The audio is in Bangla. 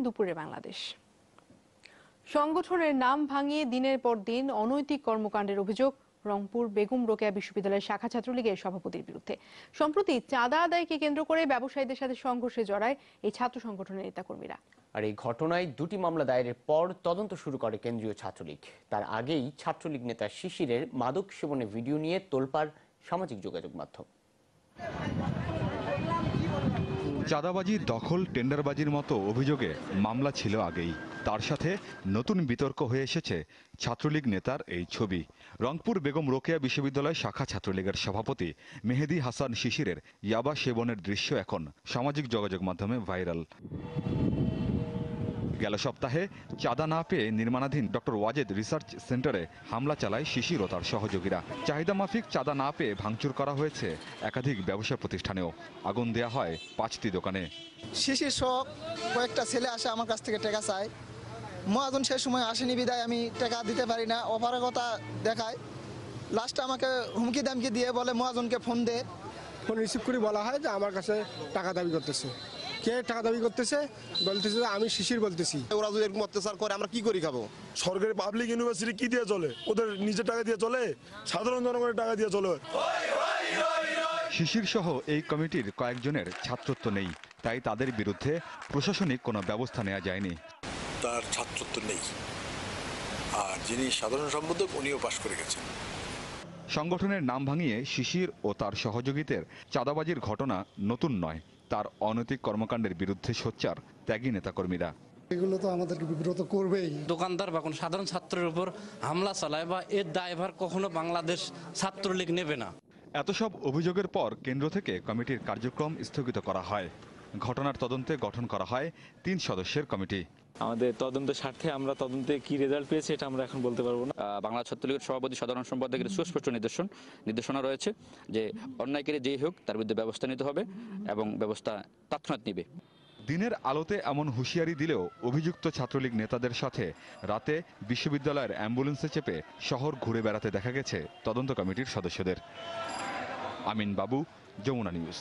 দুপুরে বাংলাদেশ। সংগঠনের নাম ভাঙিয়ে দিনের পর দিন অনৈতিক কর্মকাণ্ডের অভিযোগ রংপুর বেগম রোকেয়া বিশ্ববিদ্যালয়ের শাখা ছাত্রলীগের সভাপতির বিরুদ্ধে। সম্প্রতি চাঁদা আদায়কে কেন্দ্র করে ব্যবসায়ীদের সাথে সংঘর্ষে জড়ায় এই ছাত্র সংগঠনের নেতাকর্মীরা। আর এই ঘটনায় দুটি মামলা দায়েরের পর তদন্ত শুরু করে কেন্দ্রীয় ছাত্রলীগ। তার আগেই ছাত্রলীগ নেতা শিশিরের মাদক সেবনের ভিডিও নিয়ে তোলপাড় সামাজিক যোগাযোগ মাধ্যম। চাঁদাবাজি, দখল, টেন্ডারবাজির মতো অভিযোগে মামলা ছিল আগেই। তার সাথে নতুন বিতর্ক হয়ে এসেছে ছাত্রলীগ নেতার এই ছবি। রংপুর বেগম রোকেয়া বিশ্ববিদ্যালয় শাখা ছাত্রলীগের সভাপতি মেহেদী হাসান শিশিরের ইয়াবা সেবনের দৃশ্য এখন সামাজিক যোগাযোগ মাধ্যমে ভাইরাল। গেল সপ্তাহে চাঁদা না পেয়ে নির্মাণাধীন ডক্টর ওয়াজেদ রিসার্চ সেন্টারে হামলা চালায় শিশির ও তার সহযোগীরা। চাহিদা মাফিক চাঁদা না পেয়ে ভাঙচুর করা হয়েছে একাধিক ব্যবসা প্রতিষ্ঠানেও। আগুন দেয়া হয় 5টি দোকানে। শিশির সহ কয়েকটা ছেলে আসে আমার কাছ থেকে টাকা চায়। মহাজন সে সময় আসেনি বিদায় আমি টাকা দিতে পারি না, অপারগতা দেখায়। লাস্টে আমাকে হুমকি দামকি দিয়ে বলে মহাজনকে ফোন দে। ফোন রিসিভ করে বলা হয় যে আমার কাছে টাকা দাবি করতেছে। কে টাকা দাবি করতেছে? বলতেছে আমি শিশির বলতেছি। ওরা যদি এরকম অত্যাচার করে আমরা কি করি খাবো? সরকারি পাবলিক ইউনিভার্সিটি কি দিয়ে চলে? ওদের নিজের টাকা দিয়ে চলে, সাধারণ জনগণের টাকা দিয়ে চলে। শিশির সহ এই কমিটির কয়েকজনের ছাত্রত্ব নেই, তাই তাদের বিরুদ্ধে প্রশাসনিক কোনো ব্যবস্থা নেওয়া যায়নি। তার ছাত্রত্ব নেই, আর যিনি সাধারণ সম্পাদক উনিও পাশ করে গেছেন। সংগঠনের নাম ভাঙিয়ে শিশির ও তার সহযোগীদের চাঁদাবাজির ঘটনা নতুন নয়। তার অনৈতিক কর্মকাণ্ডের বিরুদ্ধে সোচ্চার ত্যাগী নেতাকর্মীরা। এগুলো তো আমাদেরকে বিব্রত করবেই। দোকানদার বা কোনো সাধারণ ছাত্রের উপর হামলা চালায় বা এর দায়ভার কখনো বাংলাদেশ ছাত্রলীগ নেবে না। এত সব অভিযোগের পর কেন্দ্র থেকে কমিটির কার্যক্রম স্থগিত করা হয়। ঘটনার তদন্তে গঠন করা হয় 3 সদস্যের কমিটি। আমাদের তদন্তের স্বার্থে আমরা তদন্তে কি রেজাল্ট পেয়েছি এটা আমরা এখন বলতে পারবো না। বাংলা ছাত্রলীগের সভাপতি সাধারণ সম্পাদকের সুস্পষ্ট নির্দেশনা রয়েছে যে অন্যায়কারী যেই হোক তার বিরুদ্ধে ব্যবস্থা নিতে হবে এবং ব্যবস্থা তৎক্ষণাৎ নিবে। দিনের আলোতে এমন হুঁশিয়ারি দিলেও অভিযুক্ত ছাত্রলীগ নেতাদের সাথে রাতে বিশ্ববিদ্যালয়ের অ্যাম্বুলেন্সে চেপে শহর ঘুরে বেড়াতে দেখা গেছে তদন্ত কমিটির সদস্যদের। আমিন বাবু, যমুনা নিউজ।